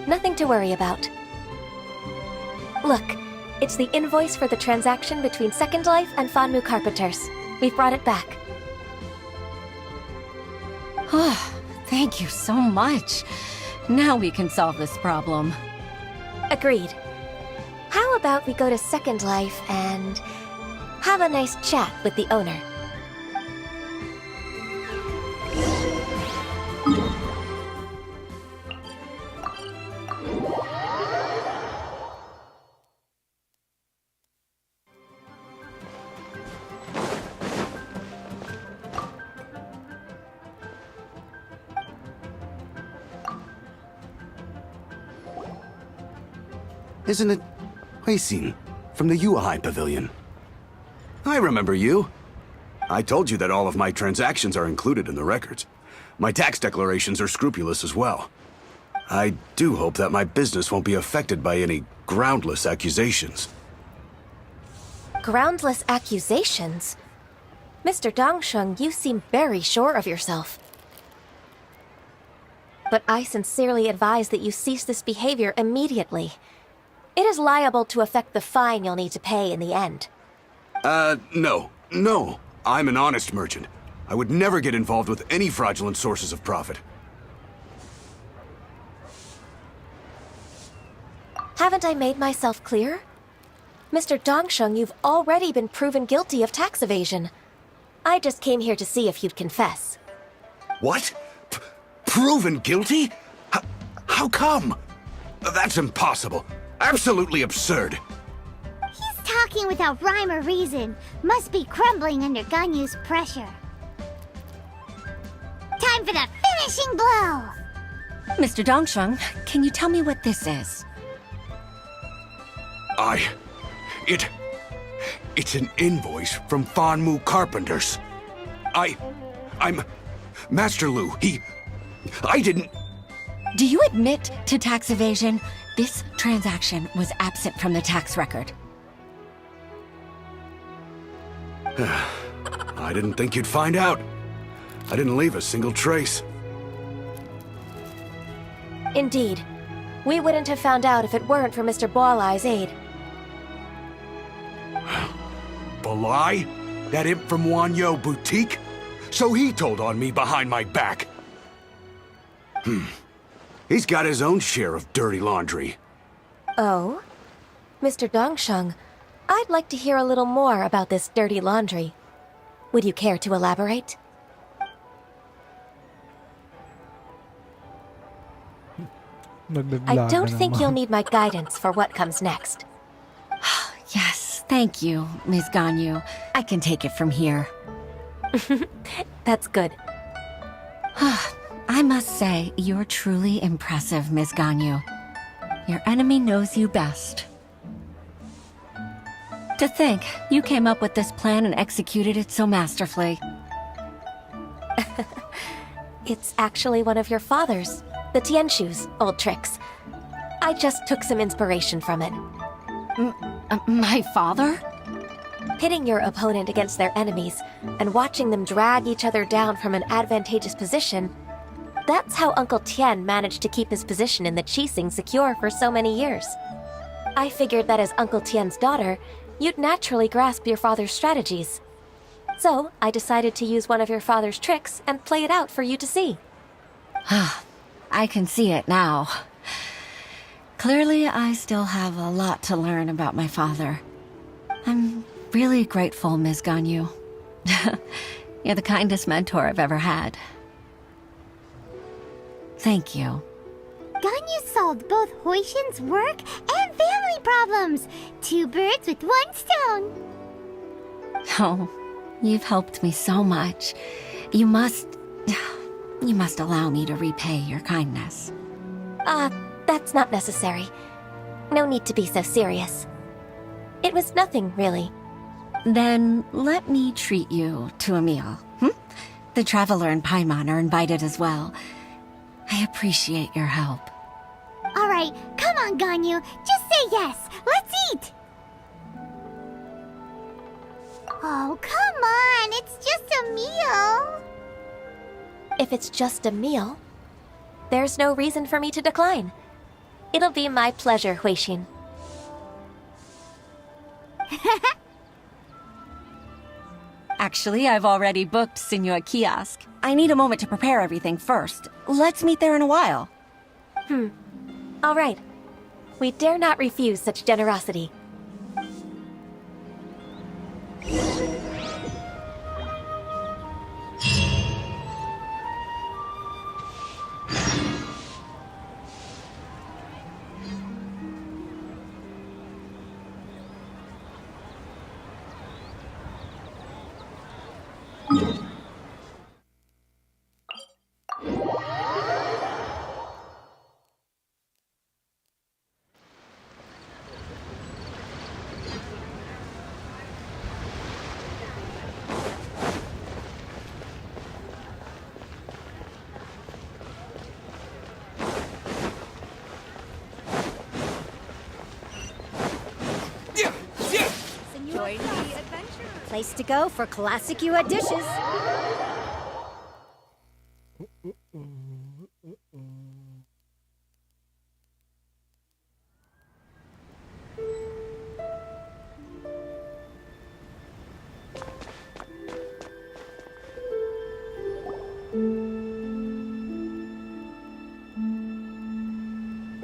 Nothing to worry about. Look, it's the invoice for the transaction between Second Life and Fanmu Carpenters. We've brought it back. Oh, thank you so much. Now we can solve this problem. Agreed. How about we go to Second Life and have a nice chat with the owner? Isn't it Huixin from the Yuehai Pavilion? I remember you. I told you that all of my transactions are included in the records. My tax declarations are scrupulous as well. I do hope that my business won't be affected by any groundless accusations. Groundless accusations? Mr. Dongsheng, you seem very sure of yourself. But I sincerely advise that you cease this behavior immediately. It is liable to affect the fine you'll need to pay in the end. No. I'm an honest merchant. I would never get involved with any fraudulent sources of profit. Haven't I made myself clear? Mr. Dongsheng, you've already been proven guilty of tax evasion. I just came here to see if you'd confess. What? Proven guilty? How come? That's impossible. Absolutely absurd. He's talking without rhyme or reason. Must be crumbling under Ganyu's pressure. Time for the finishing blow! Mr. Dongsheng, can you tell me what this is? It's an invoice from Fanmu Carpenters. I'm Master Lu. I didn't... Do you admit to tax evasion? This transaction was absent from the tax record. I didn't think you'd find out. I didn't leave a single trace. Indeed. We wouldn't have found out if it weren't for Mr. Boalai's aid. Balai? That imp from Wanyo Boutique? So he told on me behind my back. He's got his own share of dirty laundry. Oh? Mr. Dongsheng, I'd like to hear a little more about this dirty laundry. Would you care to elaborate? I don't think you'll need my guidance for what comes next. Yes, thank you, Ms. Ganyu. I can take it from here. That's good. I must say, you're truly impressive, Ms. Ganyu. Your enemy knows you best. To think, you came up with this plan and executed it so masterfully. It's actually one of your father's, the Tianshu's, old tricks. I just took some inspiration from it. My father? Pitting your opponent against their enemies and watching them drag each other down from an advantageous position, that's how Uncle Tian managed to keep his position in the Qixing secure for so many years. I figured that as Uncle Tian's daughter, you'd naturally grasp your father's strategies. So, I decided to use one of your father's tricks and play it out for you to see. I can see it now. Clearly, I still have a lot to learn about my father. I'm really grateful, Ms. Ganyu. You're the kindest mentor I've ever had. Thank you. Ganyu solved both Huixin's work and family problems. 2 birds with 1 stone. Oh, you've helped me so much. You must allow me to repay your kindness. That's not necessary. No need to be so serious. It was nothing, really. Then let me treat you to a meal. The Traveler and Paimon are invited as well. I appreciate your help. All right, come on, Ganyu. Just say yes. Let's eat. Oh, come on. It's just a meal. If it's just a meal, there's no reason for me to decline. It'll be my pleasure, Huixin. Actually, I've already booked Senor Kiosk. I need a moment to prepare everything first. Let's meet there in a while. All right. We dare not refuse such generosity. Join the adventure. Place to go for classic UA dishes.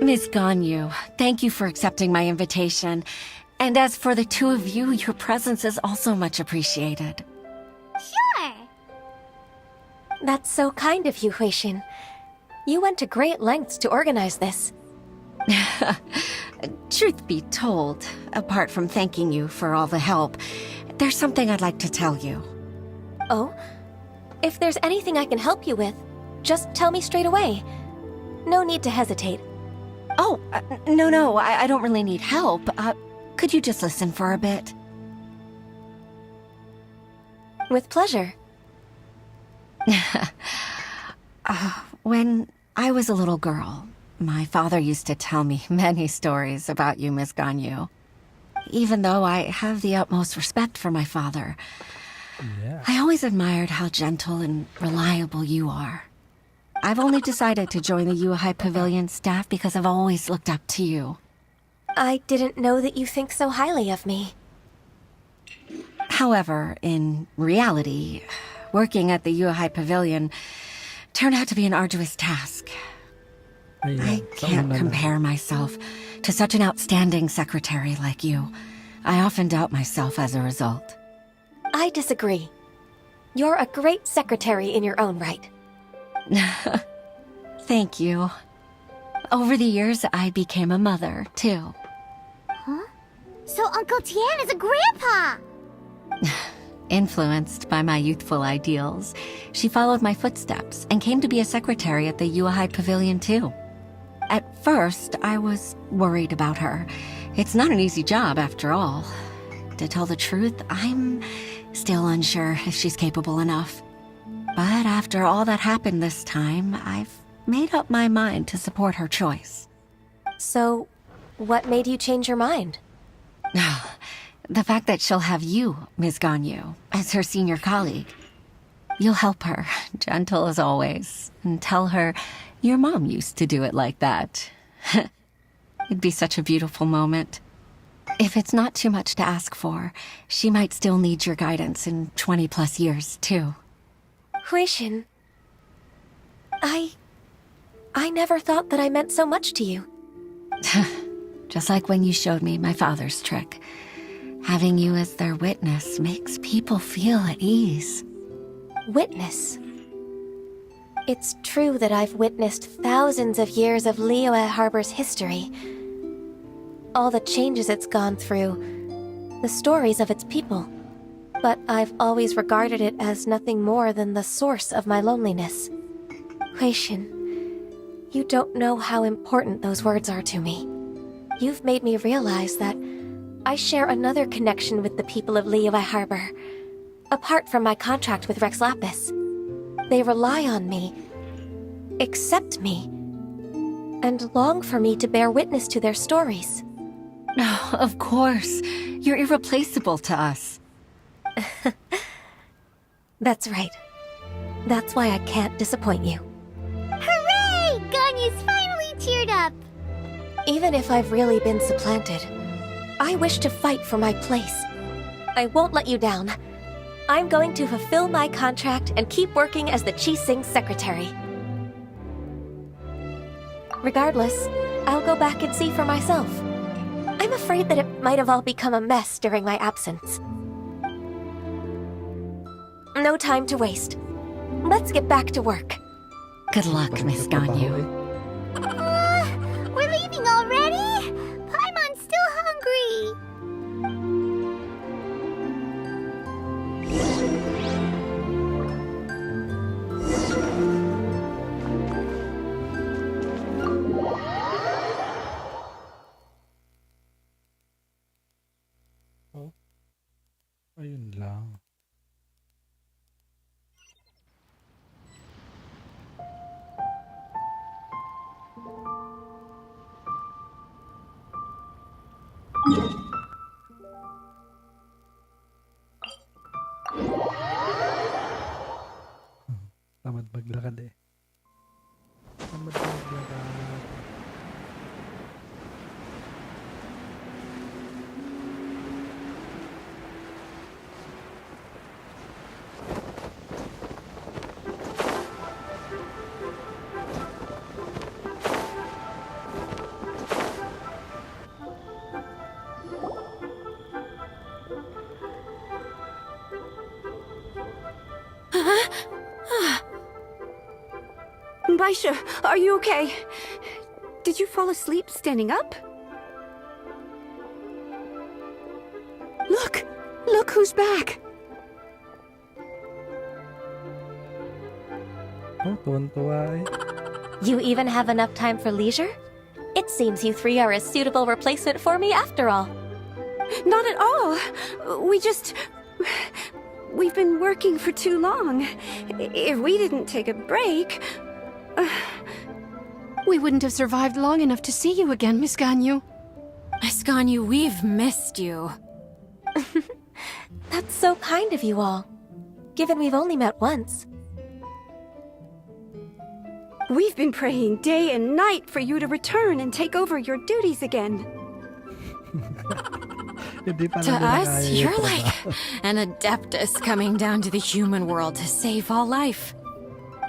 Ms. Ganyu, thank you for accepting my invitation. And as for the 2 of you, your presence is also much appreciated. Sure. That's so kind of you, Huixin. You went to great lengths to organize this. Truth be told, apart from thanking you for all the help, there's something I'd like to tell you. Oh? If there's anything I can help you with, just tell me straight away. No need to hesitate. Oh, no, I don't really need help. Could you just listen for a bit? With pleasure. When I was a little girl, my father used to tell me many stories about you, Ms. Ganyu. Even though I have the utmost respect for my father, I always admired how gentle and reliable you are. I've only decided to join the Yuhai Pavilion staff because I've always looked up to you. I didn't know that you think so highly of me. However, in reality, working at the Yuhai Pavilion turned out to be an arduous task. I can't compare myself to such an outstanding secretary like you. I often doubt myself as a result. I disagree. You're a great secretary in your own right. Thank you. Over the years, I became a mother, too. Huh? So Uncle Tian is a grandpa! Influenced by my youthful ideals, she followed my footsteps and came to be a secretary at the Yuhai Pavilion, too. At first, I was worried about her. It's not an easy job, after all. To tell the truth, I'm still unsure if she's capable enough. But after all that happened this time, I've made up my mind to support her choice. So, what made you change your mind? The fact that she'll have you, Ms. Ganyu, as her senior colleague. You'll help her, gentle as always, and tell her your mom used to do it like that. It'd be such a beautiful moment. If it's not too much to ask for, she might still need your guidance in 20+ years, too. Huixin, I never thought that I meant so much to you. Just like when you showed me my father's trick. Having you as their witness makes people feel at ease. Witness? It's true that I've witnessed thousands of years of Liyue Harbor's history. All the changes it's gone through, the stories of its people. But I've always regarded it as nothing more than the source of my loneliness. Huixin, you don't know how important those words are to me. You've made me realize that I share another connection with the people of Liyue Harbor, apart from my contract with Rex Lapis. They rely on me, accept me, and long for me to bear witness to their stories. Oh, of course. You're irreplaceable to us. That's right. That's why I can't disappoint you. Hooray! Ganyu's finally cheered up! Even if I've really been supplanted, I wish to fight for my place. I won't let you down. I'm going to fulfill my contract and keep working as the Qixing secretary. Regardless, I'll go back and see for myself. I'm afraid that it might have all become a mess during my absence. No time to waste. Let's get back to work. Good luck, Miss Ganyu. We're leaving already? Paimon's still hungry. Oh, ayun lang. Tamad maglakad eh. Tamad maglakad. Baisha, are you okay? Did you fall asleep standing up? Look! Look who's back! Oh, tuwan-tuwa eh. You even have enough time for leisure? It seems you three are a suitable replacement for me after all. Not at all. We've been working for too long. If we didn't take a break... We wouldn't have survived long enough to see you again, Miss Ganyu. Miss Ganyu, we've missed you. That's so kind of you all, given we've only met once. We've been praying day and night for you to return and take over your duties again. To us, you're like an adeptus coming down to the human world to save all life.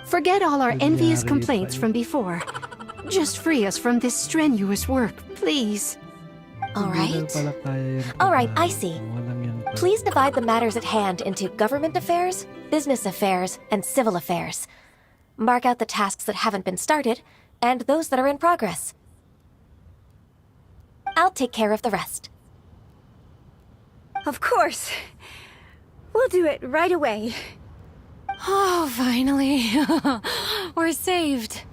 Forget all our envious complaints from before. Just free us from this strenuous work, please. All right, I see. Please divide the matters at hand into government affairs, business affairs, and civil affairs. Mark out the tasks that haven't been started, and those that are in progress. I'll take care of the rest. Of course. We'll do it right away. Oh, finally. We're saved.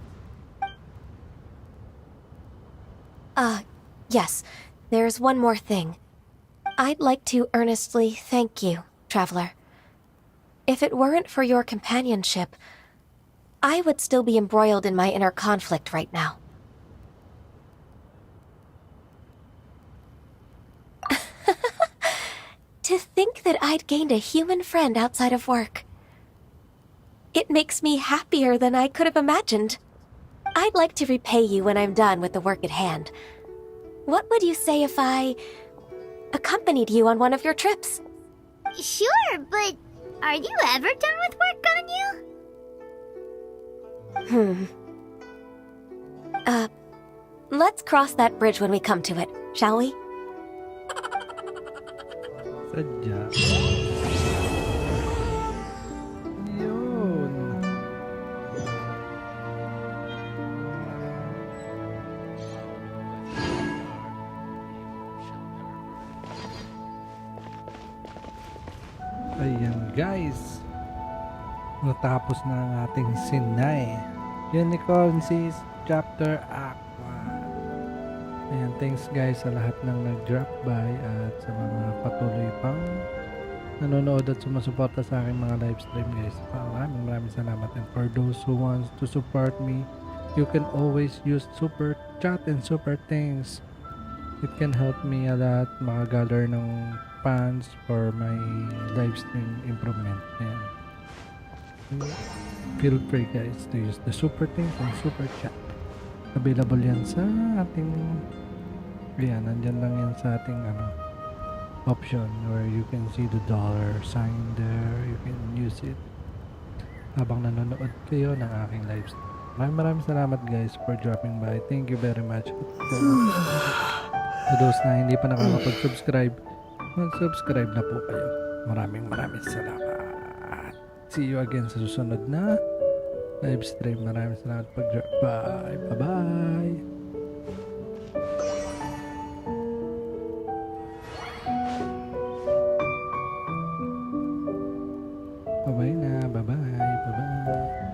Yes. There's one more thing. I'd like to earnestly thank you, Traveler. If it weren't for your companionship, I would still be embroiled in my inner conflict right now. To think that I'd gained a human friend outside of work. It makes me happier than I could have imagined. I'd like to repay you when I'm done with the work at hand. What would you say if I accompanied you on one of your trips? Sure, but are you ever done with work, Ganyu? Let's cross that bridge when we come to it, shall we? Sadya. Yun. Ayan guys. Natapos na ang ating Sinae. Unicornis Chapter Act 1. Ayan, thanks guys sa lahat ng nag-drop by at sa mga patuloy pang nanonood at sumusuporta sa aking mga live stream guys. Maraming salamat. And for those who wants to support me, you can always use super chat and super thanks. It can help me a lot makagather ng fans for my live stream improvement. Ayan. Feel free guys to use the super thanks and super chat. Available yan sa ating nandyan lang yan sa ating option where you can see the dollar sign there. You can use it habang nanonood kayo ng aking live stream. Maraming salamat guys for dropping by. Thank you very much. To those na hindi pa nakakapag-subscribe, mag-subscribe na po kayo. Maraming salamat. See you again sa susunod na live stream. Maraming salamat pag-drop by. Bye-bye. Bye-bye na. Bye-bye. Bye-bye.